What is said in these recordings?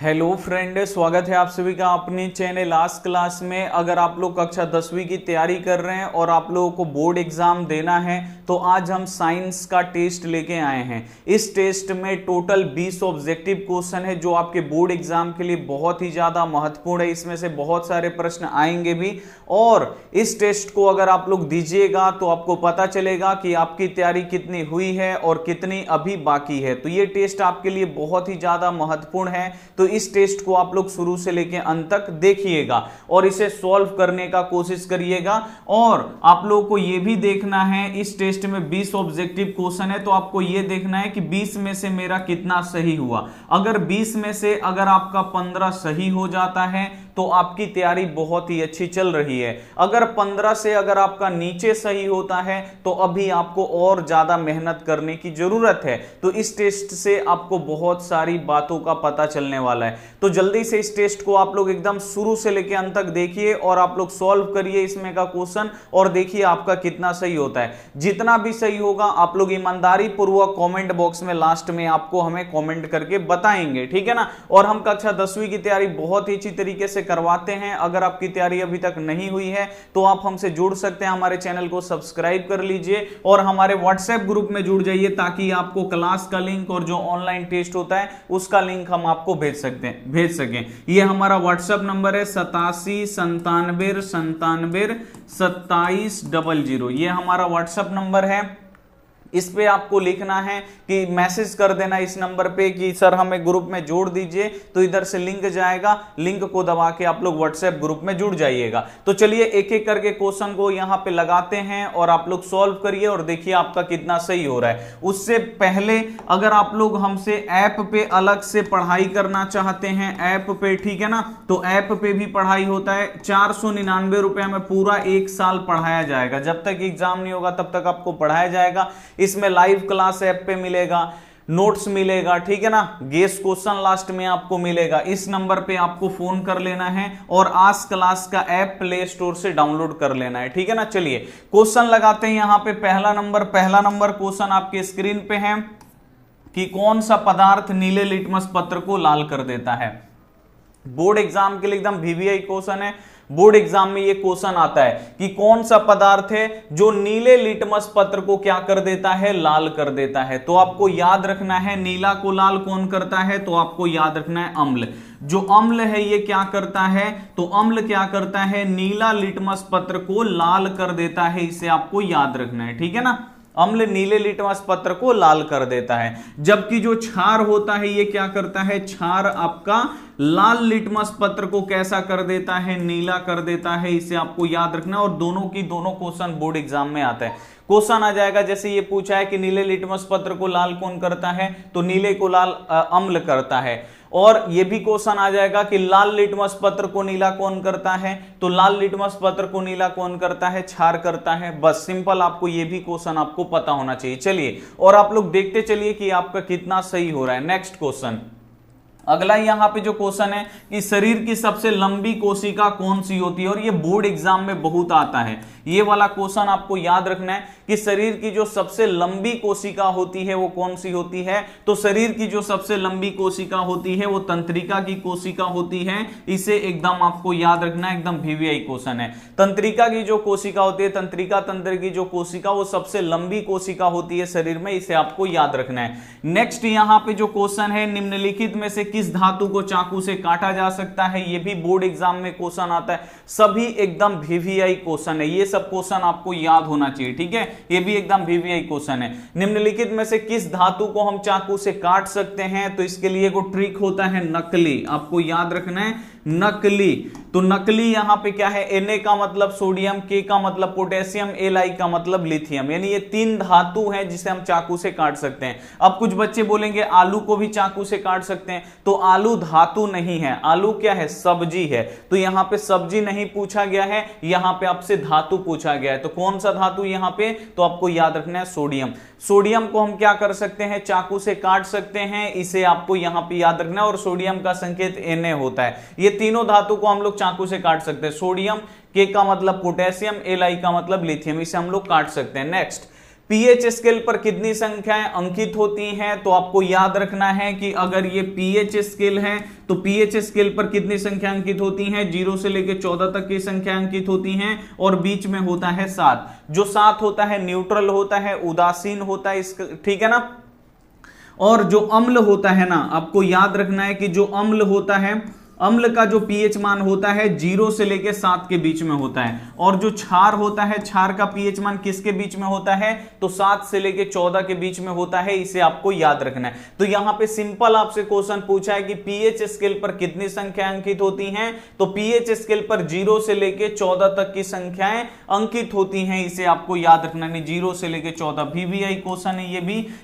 Hello friend, स्वागत है आप सभी का अपने चैनल लास्ट क्लास में। अगर आप लोग कक्षा 10वीं की तैयारी कर रहे हैं और आप लोगों को बोर्ड एग्जाम देना है तो आज हम साइंस का टेस्ट लेके आए हैं। इस टेस्ट में टोटल 20 ऑब्जेक्टिव क्वेश्चन है जो आपके बोर्ड एग्जाम के लिए बहुत ही ज्यादा महत्वपूर्ण है। इसमें से बहुत सारे प्रश्न आएंगे भी और इस टेस्ट को अगर आप लोग दीजिएगा तो आपको पता चलेगा कि आपकी तैयारी कितनी हुई है और कितनी अभी बाकी है। तो ये टेस्ट आपके लिए बहुत ही ज्यादा महत्वपूर्ण है। तो इस टेस्ट को आप लोग शुरू से लेकर अंत तक देखिएगा और इसे सॉल्व करने का कोशिश करिएगा। और आप लोगों को यह भी देखना है, इस टेस्ट में 20 ऑब्जेक्टिव क्वेश्चन है तो आपको यह देखना है कि 20 में से मेरा कितना सही हुआ। अगर 20 में से अगर आपका 15 सही हो जाता है तो आपकी तैयारी बहुत ही अच्छी चल रही है। अगर 15 से अगर आपका नीचे सही होता है तो अभी आपको और ज्यादा मेहनत करने की जरूरत है। तो इस टेस्ट से आपको बहुत सारी बातों का पता चलने वाला है। तो जल्दी से इस टेस्ट को आप लोग एकदम शुरू से लेकर अंत तक देखिए और आप लोग सॉल्व करिए इसमें का क्वेश्चन और देखिए आपका कितना सही होता है। जितना भी सही होगा आप लोग ईमानदारी पूर्वक कमेंट बॉक्स में लास्ट में आपको हमें कमेंट करके बताएंगे, ठीक है ना। और हम कक्षा 10वीं की तैयारी बहुत ही अच्छी तरीके से करवाते हैं। अगर आपकी तैयारी अभी तक नहीं हुई है तो आप हमसे जुड़ सकते हैं, हमारे चैनल को सब्सक्राइब कर लीजिए और हमारे व्हाट्सएप ग्रुप में जुड़ जाइए ताकि आपको क्लास का लिंक और जो ऑनलाइन टेस्ट होता है उसका लिंक हम आपको भेज सकें। ये हमारा व्हाट्सएप नंबर है 8797972700। ये हमारा व्हाट्सएप नंबर है। इस पे आपको लिखना है कि मैसेज कर देना इस नंबर पे कि सर हमें ग्रुप में जोड़ दीजिए, तो इधर से लिंक जाएगा, लिंक को दबा के आप लोग व्हाट्सएप ग्रुप में जुड़ जाइएगा। तो चलिए एक एक करके क्वेश्चन को यहाँ पे लगाते हैं और आप लोग सॉल्व करिए और देखिए आपका कितना सही हो रहा है। उससे पहले अगर आप लोग हमसे ऐप पे अलग से पढ़ाई करना चाहते हैं, ऐप पे, ठीक है ना, तो ऐप पे भी पढ़ाई होता है। 499 रुपया में पूरा 1 साल पढ़ाया जाएगा। जब तक एग्जाम नहीं होगा तब तक आपको पढ़ाया जाएगा। इसमें लाइव क्लास ऐप पे मिलेगा, नोट्स मिलेगा, ठीक है ना, गेस क्वेश्चन लास्ट में आपको मिलेगा। इस नंबर पे आपको फोन कर लेना है और आज क्लास का ऐप प्ले स्टोर से डाउनलोड कर लेना है, ठीक है ना। चलिए क्वेश्चन लगाते हैं। यहां पे पहला नंबर क्वेश्चन आपके स्क्रीन पे है कि कौन सा पदार्थ नीले लिटमस पत्र को लाल कर देता है। बोर्ड एग्जाम के लिए एकदम वीवीआई क्वेश्चन है। बोर्ड एग्जाम में ये क्वेश्चन आता है कि कौन सा पदार्थ है जो नीले लिटमस पत्र को क्या कर देता है, लाल कर देता है। तो आपको याद रखना है नीला को लाल कौन करता है, तो आपको याद रखना है अम्ल। जो अम्ल है ये क्या करता है, तो अम्ल क्या करता है, नीला लिटमस पत्र को लाल कर देता है। इसे आपको याद रखना है, ठीक है ना। अम्ल नीले लिटमस पत्र को लाल कर देता है। जबकि जो क्षार होता है ये क्या करता है, क्षार आपका लाल लिटमस पत्र को कैसा कर देता है, नीला कर देता है। इसे आपको याद रखना है और दोनों क्वेश्चन बोर्ड एग्जाम में आता है। क्वेश्चन आ जाएगा जैसे ये पूछा है कि नीले लिटमस पत्र को लाल कौन करता है, तो नीले को लाल अम्ल करता है। और ये भी क्वेश्चन आ जाएगा कि लाल लिटमस पत्र को नीला कौन करता है, तो लाल लिटमस पत्र को नीला कौन करता है, क्षार करता है। बस सिंपल, आपको ये भी क्वेश्चन आपको पता होना चाहिए। चलिए और आप लोग देखते चलिए कि आपका कितना सही हो रहा है। नेक्स्ट क्वेश्चन, अगला यहां पे जो क्वेश्चन है कि शरीर की सबसे लंबी कोशिका कौन सी होती है, और ये बोर्ड एग्जाम में बहुत आता है। ये वाला क्वेश्चन आपको याद रखना है कि शरीर की जो सबसे लंबी कोशिका होती है वो कौन सी होती है, तो शरीर की जो सबसे लंबी कोशिका होती है वो तंत्रिका की कोशिका होती है। इसे एकदम आपको याद रखना है, एकदम वीवीआई क्वेश्चन है। तंत्रिका की जो कोशिका होती है, तंत्रिका तंत्र की जो कोशिका, वो सबसे लंबी कोशिका होती है शरीर में। इसे आपको याद रखना है। नेक्स्ट यहां पे जो क्वेश्चन है, निम्नलिखित में से किस धातु को चाकू से काटा जा सकता है। ये भी बोर्ड एग्जाम में क्वेश्चन आता है। सभी एकदम वीवीआई क्वेश्चन है, ये सब क्वेश्चन आपको याद होना चाहिए, ठीक है। ये भी एकदम वीवीआई क्वेश्चन है। निम्नलिखित में से किस धातु को हम चाकू से काट सकते हैं, तो इसके लिए एक ट्रिक होता है नकली। आपको याद रखना है नकली। तो नकली यहां पे क्या है, Na का मतलब सोडियम, K का मतलब पोटेशियम, Li का मतलब लिथियम। यानी ये 3 धातु हैं जिसे हम चाकू से काट सकते हैं। अब कुछ बच्चे बोलेंगे आलू को भी चाकू से काट सकते हैं, तो आलू धातु नहीं है, आलू क्या है, सब्जी है। तो यहां पे सब्जी नहीं पूछा गया है, यहां पे आपसे धातु पूछा गया है। तो कौन सा धातु यहां पे, तो आपको याद रखना है सोडियम। सोडियम को हम क्या कर सकते हैं, चाकू से काट सकते हैं। इसे आपको यहां पे याद रखना है और सोडियम का संकेत Na होता है। ये तीनों धातु को हम लोग चाकू से काट सकते हैं। सोडियम, K का मतलब पोटेशियम, Li का मतलब लिथियम, इसे हम लोग काट सकते हैं। नेक्स्ट, पीएच स्केल पर कितनी संख्याएं अंकित होती हैं, तो आपको याद रखना है कि अगर ये पीएच स्केल है तो पीएच स्केल पर कितनी संख्या अंकित होती हैं, 0 से लेकर 14 तक की संख्या अंकित होती हैं और बीच में होता है 7। जो 7 होता है न्यूट्रल होता है, उदासीन होता है, इसका ठीक है ना। और जो अम्ल होता है ना, आपको याद रखना है कि जो अम्ल होता है, अम्ल का जो पीएच मान होता है 0 से लेकर 7 के बीच में होता है। और जो क्षार होता है, क्षार का पीएच मान किसके बीच में होता है, तो 7 से लेकर 14 के बीच में होता है। इसे आपको याद रखना है। तो यहां पे सिंपल आपसे क्वेश्चन पूछा है कि पीएच स्केल पर कितनी संख्या अंकित होती हैं, तो पीएच स्केल पर 0 से लेकर 14 तक की संख्याएं अंकित होती हैं। इसे आपको याद रखना है, 0 से लेकर 14 VVI क्वेश्चन है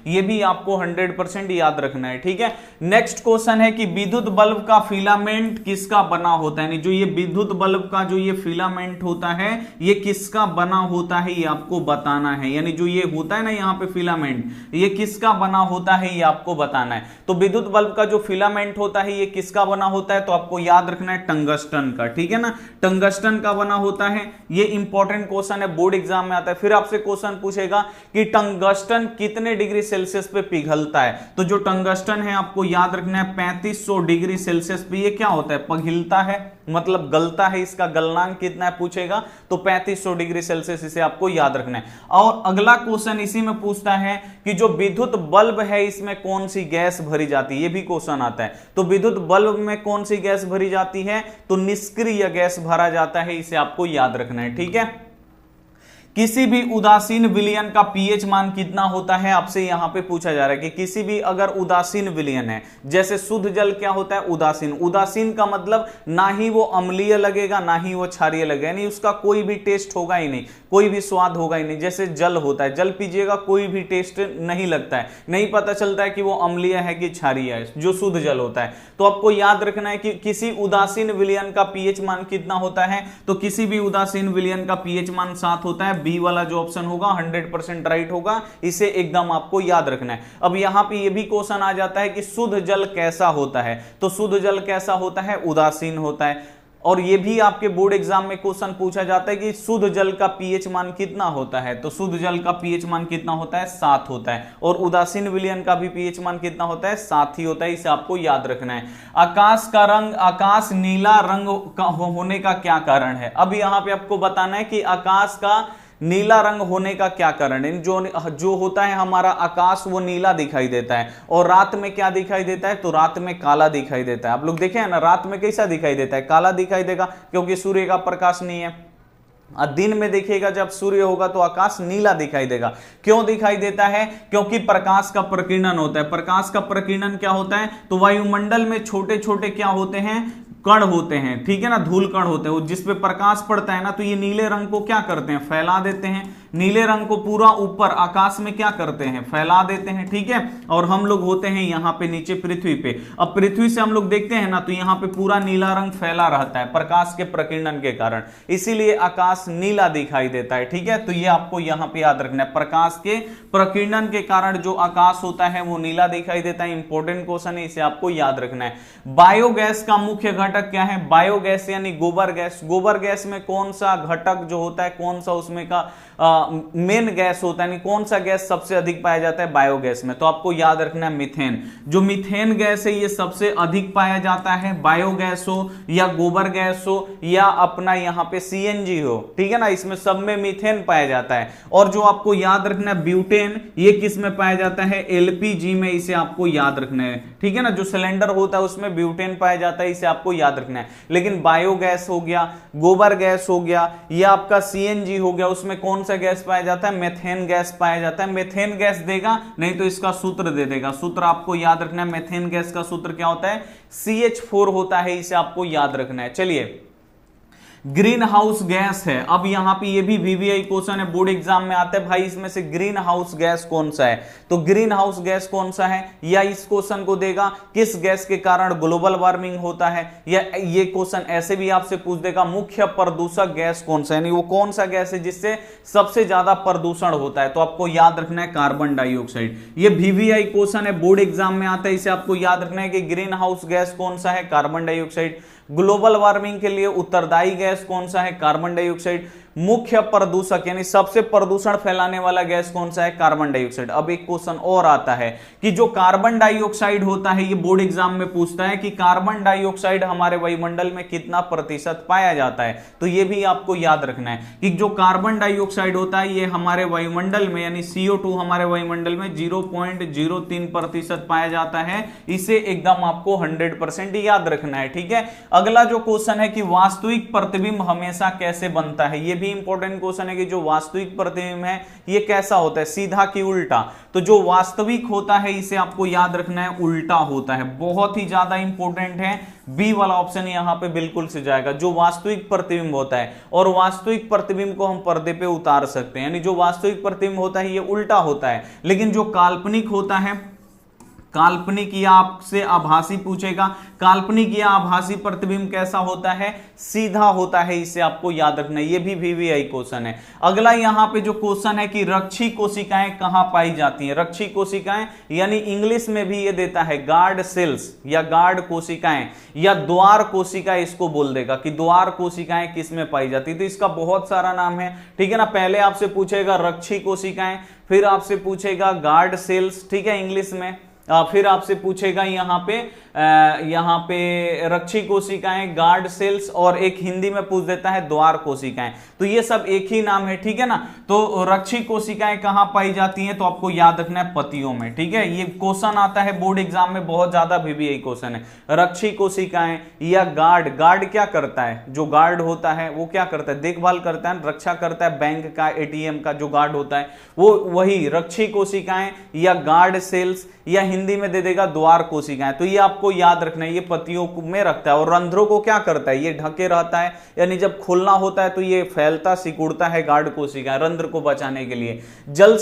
ये भी आपको 100% याद रखना है, ठीक है। नेक्स्ट क्वेश्चन है कि विद्युत बल्ब का फिलामेंट किसका बना होता है, जो ये विद्युत बल्ब का जो ये फिलामेंट होता है ये किसका बना होता है, ये आपको बताना है। यानी जो ये होता है ना यहाँ पे फिलामेंट, ये किसका बना होता है ये आपको बताना है। तो विद्युत बल्ब का जो फिलामेंट होता है ये किसका बना होता है, तो आपको याद रखना है टंगस्टन का, ठीक है ना, टंगस्टन का बना होता है। ये इंपॉर्टेंट क्वेश्चन है, बोर्ड एग्जाम में आता है। फिर आपसे क्वेश्चन पूछेगा कि टंगस्टन कितने डिग्री सेल्सियस पे पिघलता है, तो जो टंगस्टन है आपको याद रखना है 3500 डिग्री सेल्सियस पे ये क्या होता है, पिघलता है, मतलब गलता है। इसका गलनांक कितना है पूछेगा तो 3500 डिग्री सेल्सियस, इसे आपको याद रखना है। और अगला क्वेश्चन इसी में पूछता है कि जो विद्युत बल्ब है इसमें कौन सी गैस भरी जाती है, ये भी क्वेश्चन आता है। तो विद्युत बल्ब में कौन सी गैस भरी जाती है, तो निष्क्रिय गैस भरा जाता है। इसे आपको याद रखना है, ठीक है। किसी भी उदासीन विलयन का पीएच मान कितना होता है, आपसे यहां पे पूछा जा रहा है कि किसी भी अगर उदासीन विलयन है, जैसे शुद्ध जल क्या होता है, उदासीन। उदासीन का मतलब ना ही वो अम्लीय लगेगा ना ही वो क्षारीय लगेगा, यानी उसका कोई भी टेस्ट होगा ही नहीं, कोई भी स्वाद होगा ही नहीं। जैसे जल होता है, जल पीजिएगा कोई भी टेस्ट नहीं लगता है, नहीं पता चलता है कि वो अम्लीय है कि क्षारीय है, जो शुद्ध जल होता है। तो आपको याद रखना है कि किसी उदासीन विलयन का पीएच मान कितना होता है, तो किसी भी उदासीन विलयन का पीएच मान 7 होता है। बी वाला जो ऑप्शन होगा 100% राइट होगा, इसे एकदम आपको याद रखना है। अब यहां पे ये भी क्वेश्चन आ जाता है कि शुद्ध जल कैसा होता है, तो शुद्ध जल कैसा होता है, उदासीन होता है। और ये भी आपके बोर्ड एग्जाम में क्वेश्चन पूछा जाता है कि शुद्ध जल का पीएच मान कितना होता है, तो शुद्ध जल का पीएच मान कितना होता है, 7 होता है। और उदासीन विलयन का भी पीएच मान कितना होता है, 7 ही होता है। इसे आपको याद रखना है। आकाश का रंग, आकाश नीला रंग का होने का क्या कारण है। अब यहां पे आपको बताना है कि आकाश का नीला रंग होने का क्या कारण है। जो होता है हमारा आकाश वो नीला दिखाई देता है, और रात में क्या दिखाई देता है, तो रात में काला दिखाई देता है। आप लोग देखे हैं ना, रात में कैसा दिखाई देता है, काला दिखाई देगा, क्योंकि सूर्य का प्रकाश नहीं है। दिन में देखिएगा जब सूर्य होगा तो आकाश नीला दिखाई देगा। क्यों दिखाई देता है, क्योंकि प्रकाश का प्रकीर्णन होता है। प्रकाश का प्रकीर्णन क्या होता है, तो वायुमंडल में छोटे छोटे क्या होते हैं, कण होते हैं, ठीक है ना, धूल कण होते हैं, जिस पे प्रकाश पड़ता है ना, तो ये नीले रंग को क्या करते हैं, फैला देते हैं। नीले रंग को पूरा ऊपर आकाश में क्या करते हैं, फैला देते हैं, ठीक है। और हम लोग होते हैं यहाँ पे नीचे पृथ्वी पे। अब पृथ्वी से हम लोग देखते हैं ना, तो यहाँ पे पूरा नीला रंग फैला रहता है प्रकाश के प्रकीर्णन के कारण, इसीलिए आकाश नीला दिखाई देता है, ठीक है। तो ये आपको यहाँ पे याद रखना है, प्रकाश के प्रकीर्णन के कारण जो आकाश होता है वो नीला दिखाई देता है। इंपॉर्टेंट क्वेश्चन है, इसे आपको याद रखना है। बायोगैस का मुख्य घटक क्या है, बायोगैस यानी गोबर गैस। गोबर गैस में कौन सा घटक जो होता है, कौन सा उसमें का मेन गैस होता है, कौन सा गैस सबसे अधिक पाया जाता है बायोगैस में, तो आपको याद रखना है मीथेन। जो मीथेन गैस है ये सबसे अधिक पाया जाता है, बायोगैस हो या गोबर गैस हो या अपना यहाँ पे सीएनजी हो, ठीक है ना, इसमें सब में मीथेन पाया जाता है। और जो आपको याद रखना है ब्यूटेन, ये किस में पाया जाता है, एलपीजी में, इसे आपको याद रखना है, ठीक है ना। जो सिलेंडर होता है उसमें ब्यूटेन पाया जाता है, इसे आपको याद रखना है। लेकिन बायोगैस हो गया, गोबर गैस हो गया या आपका सीएनजी हो गया, उसमें कौन सा गैस पाया जाता है, मेथेन गैस पाया जाता है। मेथेन गैस देगा नहीं तो इसका सूत्र दे देगा, सूत्र आपको याद रखना है। मेथेन गैस का सूत्र क्या होता है, CH4 होता है, इसे आपको याद रखना है। चलिए, ग्रीन हाउस गैस है। अब यहां पे ये भी VVI क्वेश्चन है, बोर्ड एग्जाम में आता है, भाई इसमें से ग्रीन हाउस गैस कौन सा है, तो ग्रीन हाउस गैस कौन सा है, या इस क्वेश्चन को देगा किस गैस के कारण ग्लोबल वार्मिंग होता है, या ये क्वेश्चन ऐसे भी आपसे पूछ देगा मुख्य प्रदूषक गैस कौन सा है, यानी वो कौन सा गैस है जिससे सबसे ज्यादा प्रदूषण होता है, तो आपको याद रखना है कार्बन डाइऑक्साइड। ये VVI क्वेश्चन है, बोर्ड एग्जाम में आता है, इसे आपको याद रखना है कि ग्रीन हाउस गैस कौन सा है, कार्बन डाइऑक्साइड। ग्लोबल वार्मिंग के लिए उत्तरदायी गैस कौन सा है, कार्बन डाइऑक्साइड। मुख्य प्रदूषक यानी सबसे प्रदूषण फैलाने वाला गैस कौन सा है? Carbon dioxide. अब एक क्वेश्चन और आता है कि जो कार्बन डाइऑक्साइड होता है, ये बोर्ड एग्जाम में पूछता है कि कार्बन डाइऑक्साइड हमारे वायुमंडल में कितना प्रतिशत पाया जाता है। तो ये भी आपको याद रखना है कि जो कार्बन डाइऑक्साइड होता है ये हमारे वायुमंडल में यानी CO2 हमारे वायुमंडल में 0.03% पाया जाता है। इसे एकदम आपको 100% याद रखना है, ठीक है। अगला जो क्वेश्चन है कि वास्तविक प्रतिबिंब हमेशा कैसे बनता है, ये भी इंपॉर्टेंट क्वेश्चन है कि जो वास्तविक प्रतिबिंब है ये कैसा होता है, सीधा कि उल्टा। तो जो वास्तविक होता है इसे आपको याद रखना है उल्टा होता है, बहुत ही ज्यादा इंपॉर्टेंट है। बी वाला ऑप्शन यहां पे बिल्कुल से जाएगा, जो वास्तविक प्रतिबिंब होता है। और वास्तविक प्रतिबिंब को हम पर्दे पे उतार सकते हैं, यानी जो वास्तविक प्रतिबिंब होता है ये उल्टा होता है, लेकिन जो काल्पनिक होता है, काल्पनिक या आपसे आभासी पूछेगा, काल्पनिक या आभासी प्रतिबिंब कैसा होता है, सीधा होता है, इसे आपको याद रखना है। ये भी VVI क्वेश्चन है। अगला यहां पे जो क्वेश्चन है कि रक्षी कोशिकाएं कहां पाई जाती हैं। रक्षी कोशिकाएं यानी इंग्लिश में भी ये देता है गार्ड सेल्स या गार्ड कोशिकाएं या द्वार कोशिकाएं, इसको बोल देगा कि द्वार कोशिकाएं किस में पाई जाती है। तो इसका बहुत सारा नाम है, ठीक है ना। पहले आपसे पूछेगा रक्षी कोशिकाएं, फिर आपसे पूछेगा गार्ड सेल्स, ठीक है, इंग्लिश में। फिर आपसे पूछेगा यहाँ पे रक्षी कोशिकाएं, गार्ड सेल्स, और एक हिंदी में पूछ देता है द्वार कोशिकाएं। तो ये सब एक ही नाम है, ठीक है ना। तो रक्षी कोशिकाएं कहां पाई जाती हैं, तो आपको याद रखना है पतियों में, ठीक है। ये क्वेश्चन आता है बोर्ड एग्जाम में, बहुत ज्यादा VVI क्वेश्चन है। रक्षी कोशिकाएं या गार्ड, गार्ड क्या करता है, जो गार्ड होता है वो क्या करता है, देखभाल करता है, रक्षा करता है बैंक का, ATM का जो गार्ड होता है वो, वही रक्षी कोशिकाएं या गार्ड सेल्स, या हिंदी में दे देगा द्वार कोशिकाएं। तो ये आपको याद रखना है, ये पत्तियों में रखता है। और रंध्रों को क्या करता है, ये ढके रहता है, यानी जब खोलना होता है तो ये फैलता सिकुड़ता है गार्ड कोशिकाएं रंध्र को बचाने के लिए। जल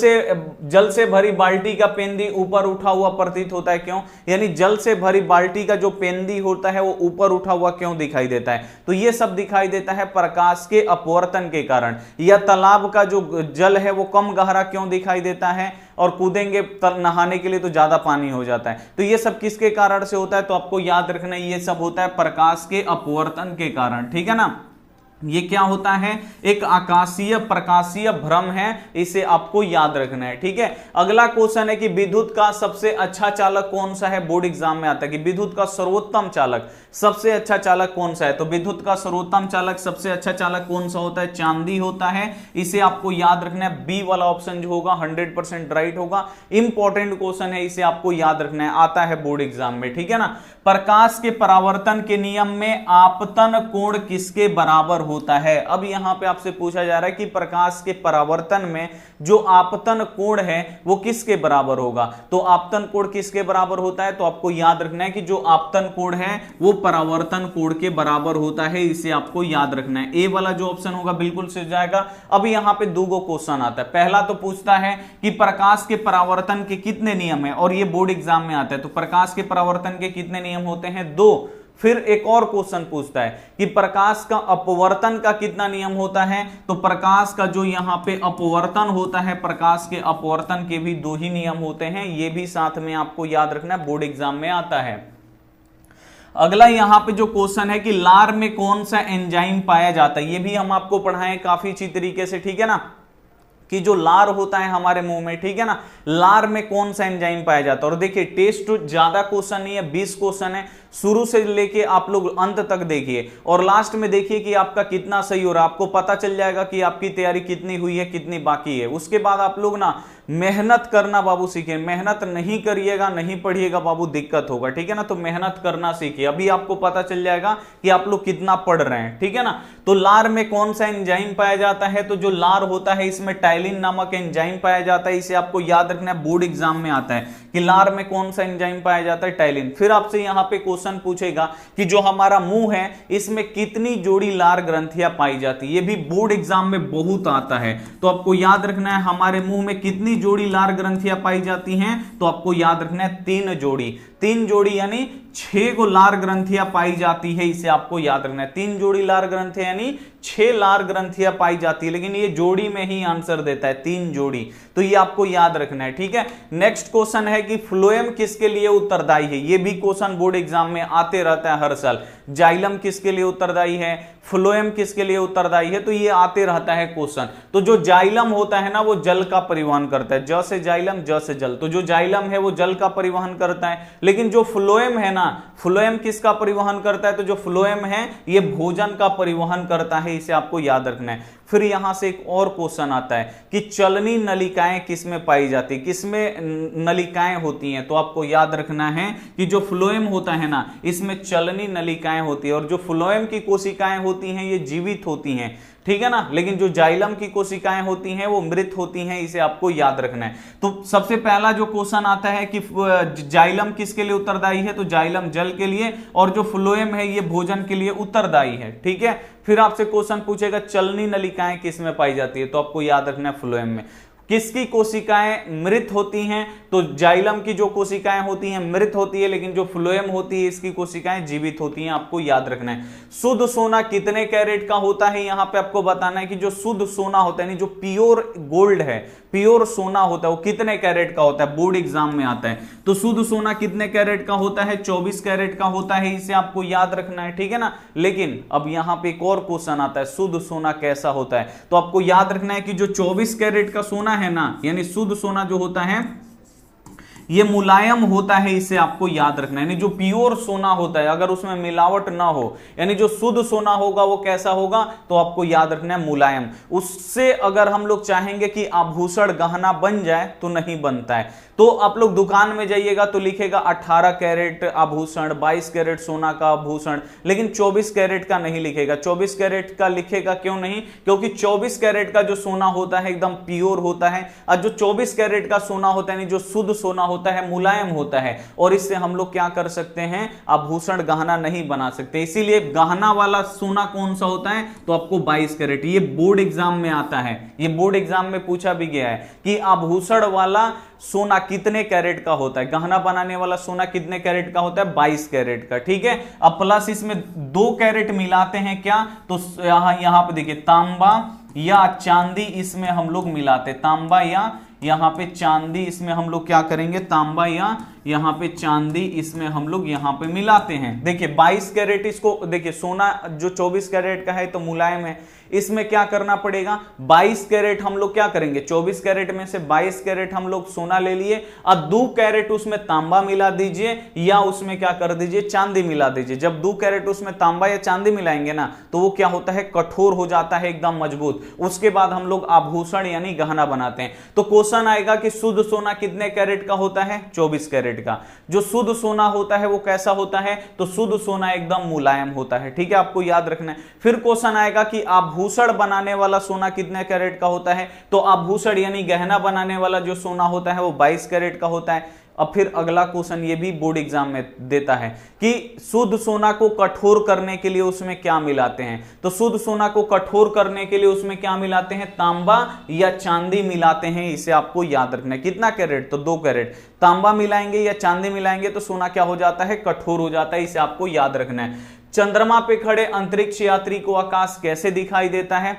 से भरी बाल्टी का पेंदी ऊपर उठा हुआ प्रतीत होता है, क्यों, यानी जल से भरी बाल्टी का जो पेंदी होता है वो ऊपर उठा हुआ क्यों दिखाई देता है, तो ये सब दिखाई देता है प्रकाश के अपवर्तन के कारण। या तालाब का जो जल है वो कम गहरा क्यों दिखाई देता है, और कूदेंगे नहाने के लिए तो ज्यादा पानी हो जाता है। तो ये सब किसके कारण से होता है, तो आपको याद रखना है ये सब होता है प्रकाश के अपवर्तन के कारण, ठीक है ना। ये क्या होता है, एक आकाशीय प्रकाशीय भ्रम है, इसे आपको याद रखना है, ठीक है। अगला क्वेश्चन है कि विद्युत का सबसे अच्छा चालक कौन सा है, बोर्ड एग्जाम में आता है कि विद्युत का सर्वोत्तम चालक, सबसे अच्छा चालक कौन सा है। तो विद्युत का सर्वोत्तम चालक, सबसे अच्छा चालक कौन सा होता है, चांदी होता है, इसे आपको याद रखना है। बी वाला ऑप्शन जो होगा 100% राइट होगा। इंपॉर्टेंट क्वेश्चन है, इसे आपको याद रखना है, आता है बोर्ड एग्जाम में, ठीक है ना। प्रकाश के परावर्तन के नियम में आपतन कोण किसके बराबर होता है। अब यहां पे आपसे पूछा जा रहा है कि प्रकाश के परावर्तन में जो आपतन कोण है वो किसके बराबर होगा। तो आपतन कोण किसके बराबर होता है, तो आपको याद रखना है कि जो आपतन कोण है वो परावर्तन कोण के बराबर होता है, इसे आपको याद रखना है। ए वाला जो ऑप्शन होगा बिल्कुल से जाएगा। अब यहां पे दो क्वेश्चन आता है। पहला तो पूछता है कि प्रकाश के परावर्तन के कितने नियम है, और ये बोर्ड एग्जाम में आता है। तो प्रकाश के परावर्तन के कितने नियम होते हैं, 2। फिर एक और क्वेश्चन पूछता है कि प्रकाश का अपवर्तन का कितना नियम होता है। तो प्रकाश का जो यहां पे अपवर्तन होता है, प्रकाश के अपवर्तन के भी 2 ही नियम होते हैं, ये भी साथ में आपको याद रखना है, बोर्ड एग्जाम में आता है। अगला यहां पे जो क्वेश्चन है कि लार में कौन सा एंजाइम पाया जाता है, ये भी हम आपको पढ़ाएं काफी अच्छी तरीके से, ठीक है ना, कि जो लार होता है हमारे मुंह में, ठीक है ना, लार में कौन सा एंजाइम पाया जाता है। और देखिए टेस्ट ज्यादा क्वेश्चन नहीं है, 20 क्वेश्चन है, शुरू से लेके आप लोग अंत तक देखिए और लास्ट में देखिए कि आपका कितना सही हो रहा है। आपको पता चल जाएगा कि आपकी तैयारी कितनी हुई है, कितनी बाकी है। उसके बाद आप लोग ना मेहनत करना बाबू सीखिए। मेहनत नहीं करिएगा, नहीं पढ़िएगा बाबू, दिक्कत होगा, ठीक है ना। तो मेहनत करना सीखिए, अभी आपको पता चल जाएगा कि आप लोग कितना पढ़ रहे हैं, ठीक है ना। तो लार में कौन सा एंजाइम पाया जाता है, तो जो लार होता है इसमें टाइलिन नामक एंजाइम पाया जाता है, इसे आपको याद रखना है, बोर्ड एग्जाम में आता है कि लार में कौन सा एंजाइम पाया जाता है, टाइलिन। फिर आपसे यहां पे क्वेश्चन पूछेगा कि जो हमारा मुंह है इसमें कितनी जोड़ी लार ग्रंथियां पाई जाती है, ये भी बोर्ड एग्जाम में बहुत आता है। तो आपको याद रखना है हमारे मुंह में कितनी जोड़ी लार ग्रंथियां पाई जाती हैं, तो आपको याद रखना है 3 जोड़ी। 3 जोड़ी यानी 6 को लार ग्रंथियां पाई जाती है, इसे आपको याद रखना है। 3 जोड़ी लार ग्रंथियां यानी 6 लार ग्रंथियां पाई जाती है, लेकिन ये जोड़ी में ही आंसर देता है 3 जोड़ी, तो ये आपको याद रखना है, ठीक है। नेक्स्ट क्वेश्चन है कि फ्लोएम किसके लिए उत्तरदायी है, ये भी क्वेश्चन बोर्ड एग्जाम में आते रहता है हर साल। जाइलम किसके लिए उत्तरदायी है, फ्लोएम किसके लिए उत्तरदायी है, तो ये आते रहता है क्वेश्चन। तो जो जाइलम होता है ना वो जल का परिवहन करता है, ज से जाइलम ज से जल, तो जो जाइलम है वो जल का परिवहन करता है, लेकिन जो फ्लोएम है ना, फ्लोएम किसका परिवहन करता है, तो जो फ्लोएम है ये भोजन का परिवहन करता है, इसे आपको याद रखना है। फिर यहां से एक और क्वेश्चन आता है कि चलनी नलिकाएं किसमें पाई जाती है, किसमें नलिकाएं होती हैं, तो आपको याद रखना है कि जो फ्लोएम होता है ना इसमें चलनी नलिकाएं होती है, और जो फ्लोएम की कोशिकाएं होती हैं ये जीवित होती हैं, ठीक है ना, लेकिन जो जाइलम की कोशिकाएं होती हैं वो मृत होती हैं, इसे आपको याद रखना है। तो सबसे पहला जो क्वेश्चन आता है कि जाइलम किसके लिए उत्तरदायी है, तो जाइलम जल के लिए, और जो फ्लोएम है ये भोजन के लिए उत्तरदायी है, ठीक है। फिर आपसे क्वेश्चन पूछेगा चलनी नलिकाएं किसमें पाई जाती है, तो आपको याद रखना है फ्लोएम में। किसकी कोशिकाएं मृत होती हैं, तो जाइलम की जो कोशिकाएं होती हैं मृत होती है, लेकिन जो फ्लोएम होती है इसकी कोशिकाएं जीवित होती हैं, आपको याद रखना है। शुद्ध सोना कितने कैरेट का होता है, यहां पे आपको बताना है कि जो शुद्ध सोना होता है, यानी जो प्योर गोल्ड है, प्योर सोना होता है, वो कितने कैरेट का होता है, बोर्ड एग्जाम में आता है। तो शुद्ध सोना कितने कैरेट का होता है, 24 कैरेट का होता है, इसे आपको याद रखना है, ठीक है ना। लेकिन अब यहां पे एक और क्वेश्चन आता है, शुद्ध सोना कैसा होता है, तो आपको याद रखना है कि जो 24 कैरेट का सोना है ना, यानी शुद्ध सोना जो होता है ये मुलायम होता है, इसे आपको याद रखना है। यानी जो प्योर सोना होता है अगर उसमें मिलावट ना हो, यानी जो शुद्ध सोना होगा वो कैसा होगा, तो आपको याद रखना है मुलायम। उससे अगर हम लोग चाहेंगे कि आभूषण गहना बन जाए तो नहीं बनता है। तो आप लोग दुकान में जाइएगा तो लिखेगा 18 कैरेट आभूषण, 22 कैरेट सोना का आभूषण, लेकिन 24 कैरेट का नहीं लिखेगा। 24 कैरेट का लिखेगा क्यों नहीं, क्योंकि 24 कैरेट का जो सोना होता है एकदम प्योर होता है, और जो 24 कैरेट का सोना होता है, यानी जो शुद्ध सोना होता है मुलायम होता है, और इससे हम लोग क्या कर सकते हैं, आभूषण गहना नहीं बना सकते। इसीलिए गहना वाला सोना कौन सा होता है, तो आपको 22 कैरेट, ये बोर्ड एग्जाम में आता है, ये बोर्ड एग्जाम में पूछा भी गया है कि आभूषण वाला सोना कितने कैरेट का होता है, गहना बनाने वाला सोना कितने कैरेट का होता है, 22 कैरेट का, ठीक है। अब प्लस इसमें 2 कैरेट मिलाते हैं क्या, तो यहां पे देखिए तांबा या चांदी इसमें हम लोग मिलाते, तांबा या यहां पे चांदी इसमें हम लोग क्या करेंगे, तांबा या यहां पे चांदी इसमें हम लोग यहां पे मिलाते हैं। देखिए 22 कैरेट, इसको देखिए सोना जो 24 कैरेट का है तो मुलायम है, इसमें क्या करना पड़ेगा, 22 कैरेट हम लोग क्या करेंगे, 24 कैरेट में से 22 कैरेट हम लोग सोना ले लिए, और 2 कैरेट उसमें तांबा मिला दीजिए, या उसमें क्या कर दीजिए, चांदी मिला दीजिए। जब 2 कैरेट उसमें तांबा या चांदी मिलाएंगे ना, तो वो क्या होता है, कठोर हो जाता है, एकदम मजबूत। उसके बाद हम लोग आभूषण यानी गहना बनाते हैं। तो क्वेश्चन आएगा कि शुद्ध सोना कितने कैरेट का होता है, 24 कैरेट का। जो शुद्ध सोना होता है वो कैसा होता है, तो शुद्ध सोना एकदम मुलायम होता है, ठीक है, आपको याद रखना है। फिर क्वेश्चन आएगा कि आभूषण बनाने वाला सोना कितने कैरेट का होता है, तो आभूषण यानी गहना बनाने वाला जो सोना होता है वो 22 कैरेट का होता है। अब फिर अगला क्वेश्चन ये भी बोर्ड एग्जाम में देता है कि शुद्ध सोना को कठोर करने के लिए उसमें क्या मिलाते हैं, तो शुद्ध सोना को कठोर करने के लिए उसमें क्या मिलाते हैं, तांबा या चांदी मिलाते हैं, इसे आपको याद रखना है। कितना कैरेट, तो 2 कैरेट। तांबा मिलाएंगे या चांदी मिलाएंगे तो सोना क्या हो जाता है, कठोर हो जाता है, इसे आपको याद रखना है। चंद्रमा पे खड़े अंतरिक्ष यात्री को आकाश कैसे दिखाई देता है,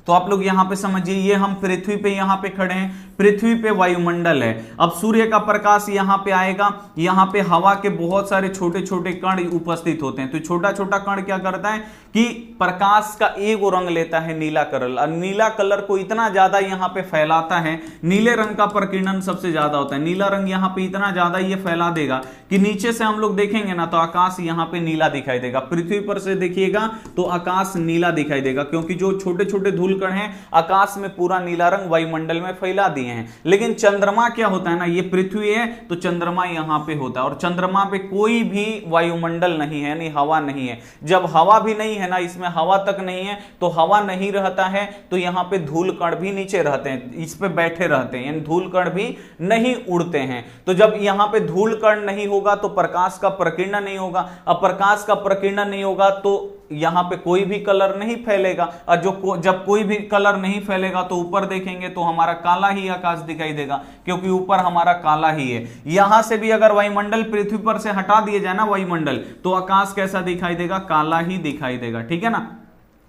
तो आप लोग यहां पे समझिए, ये हम पृथ्वी पे यहां पे खड़े हैं, पृथ्वी पे वायुमंडल है। अब सूर्य का प्रकाश यहां पे आएगा, यहां पे हवा के बहुत सारे छोटे छोटे कण उपस्थित होते हैं। तो छोटा छोटा कण क्या करता है कि प्रकाश का एक रंग लेता है, नीला कलर, और नीला कलर को इतना ज्यादा यहां पे फैलाता है, नीले रंग का प्रकीर्णन सबसे ज्यादा होता है, नीला रंग यहां पे इतना ज्यादा ये फैला देगा कि नीचे से हम लोग देखेंगे ना तो आकाश यहां पे नीला दिखाई देगा। पृथ्वी पर से देखिएगा तो आकाश नीला दिखाई देगा, क्योंकि जो छोटे छोटे धूल कण हैं आकाश में पूरा नीला रंग वायुमंडल में फैला दिए हैं। लेकिन चंद्रमा क्या होता है ना, ये पृथ्वी है तो चंद्रमा यहां पे होता है, और चंद्रमा पे कोई भी वायुमंडल नहीं है, यानी हवा नहीं है। जब हवा भी नहीं है ना, इसमें हवा तक नहीं है, तो हवा नहीं रहता है तो यहां पे धूल कण भी नीचे रहते हैं, इस पे बैठे रहते हैं, यानी धूल कण भी नहीं उड़ते हैं। तो जब यहां पे धूल कण नहीं होगा तो प्रकाश का प्रकीर्णन नहीं होगा, अब प्रकाश का प्रकीर्णन नहीं होगा तो यहां पे कोई भी कलर नहीं फैलेगा, और जब कोई भी कलर नहीं फैलेगा तो ऊपर देखेंगे तो हमारा काला ही आकाश दिखाई देगा, क्योंकि ऊपर हमारा काला ही है। यहां से भी अगर वायुमंडल पृथ्वी पर से हटा दिए जाए ना वायुमंडल, तो आकाश कैसा दिखाई देगा? काला ही दिखाई देगा, ठीक है ना।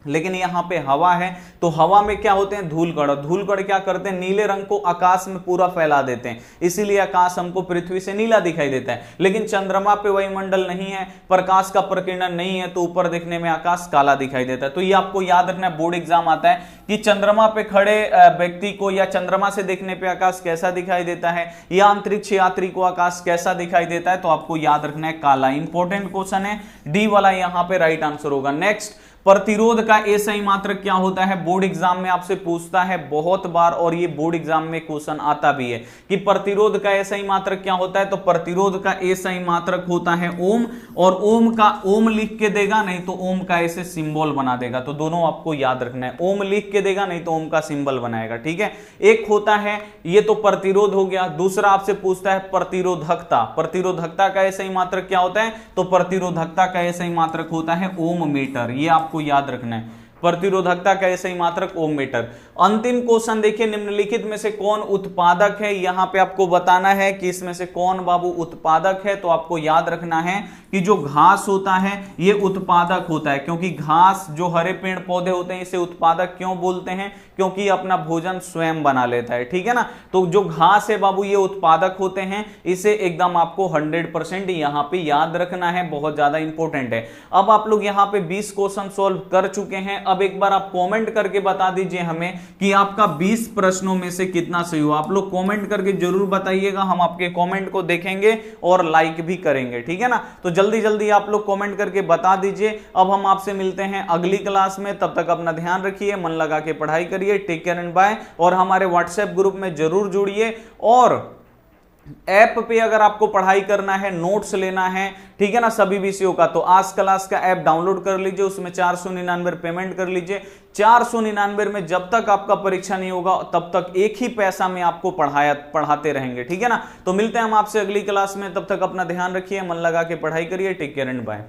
लेकिन यहां पे हवा है, तो हवा में क्या होते हैं? धूलकण। धूलकण क्या करते हैं? नीले रंग को आकाश में पूरा फैला देते हैं, इसीलिए आकाश हमको पृथ्वी से नीला दिखाई देता है। लेकिन चंद्रमा पे वायुमंडल नहीं है, प्रकाश का प्रकीर्णन नहीं है, तो ऊपर देखने में आकाश काला दिखाई देता है। तो ये आपको याद रखना, बोर्ड एग्जाम आता है कि चंद्रमा पे खड़े व्यक्ति को या चंद्रमा से देखने पे आकाश कैसा दिखाई देता है, या अंतरिक्ष यात्री को आकाश कैसा दिखाई देता है, तो आपको याद रखना है काला। इंपॉर्टेंट क्वेश्चन है, डी वाला यहां पे राइट आंसर होगा। नेक्स्ट, प्रतिरोध का एसआई मात्रक क्या होता है? बोर्ड एग्जाम में आपसे पूछता है बहुत बार, और ये बोर्ड एग्जाम में क्वेश्चन आता भी है कि प्रतिरोध का एसआई मात्रक क्या होता है। तो प्रतिरोध का एसआई मात्रक होता है ओम, और ओम का ओम लिख के देगा, नहीं तो ओम का ऐसे सिंबल बना देगा। तो दोनों आपको याद रखना है, ओम लिख के देगा, नहीं तो ओम का सिंबल बनाएगा, ठीक है। एक होता है, ये तो प्रतिरोध हो गया। दूसरा आपसे पूछता है प्रतिरोधकता। प्रतिरोधकता का एसआई मात्रक क्या होता है? तो प्रतिरोधकता का एसआई मात्रक होता है ओम मीटर। ये आपको याद रखना है, प्रतिरोधकता का एसआई मात्रक ओम मीटर। अंतिम क्वेश्चन देखिए, निम्नलिखित में से कौन उत्पादक है? यहां पे आपको बताना है कि इसमें से कौन बाबू उत्पादक है। तो आपको याद रखना है कि जो घास होता है ये उत्पादक होता है, क्योंकि घास जो हरे पेड़ पौधे होते हैं इसे उत्पादक क्यों बोलते हैं? क्योंकि अपना भोजन स्वयं बना लेता है, ठीक है ना। तो जो घास है बाबू ये उत्पादक होते हैं, इसे एकदम आपको 100% यहां पे याद रखना है, बहुत ज्यादा इंपॉर्टेंट है। अब आप लोग यहां पे 20 क्वेश्चन सॉल्व कर चुके हैं। अब एक बार आप कमेंट करके बता दीजिए हमें कि आपका 20 प्रश्नों में से कितना सही हुआ। आप लोग कमेंट करके जरूर बताइएगा, हम आपके कमेंट को देखेंगे और लाइक भी करेंगे, ठीक है ना। तो जल्दी जल्दी आप लोग कमेंट करके बता दीजिए। अब हम आपसे मिलते हैं अगली क्लास में, तब तक अपना ध्यान रखिए, मन लगा के पढ़ाई करिए। Take care and bye. और हमारे व्हाट्सएप ग्रुप में जरूर जुड़िए, और ऐप पे अगर आपको पढ़ाई करना है, नोट्स लेना है, ठीक है ना, सभी विषयों का, तो आज क्लास का ऐप डाउनलोड कर लीजिए, उसमें 499 पेमेंट कर लीजिए। 499 में जब तक आपका परीक्षा नहीं होगा तब तक एक ही पैसा में आपको पढ़ाते रहेंगे, ठीक है ना। तो मिलते हैं हम आपसे अगली क्लास में, तब तक अपना ध्यान रखिए, मन लगा के पढ़ाई करिए। Take care and bye.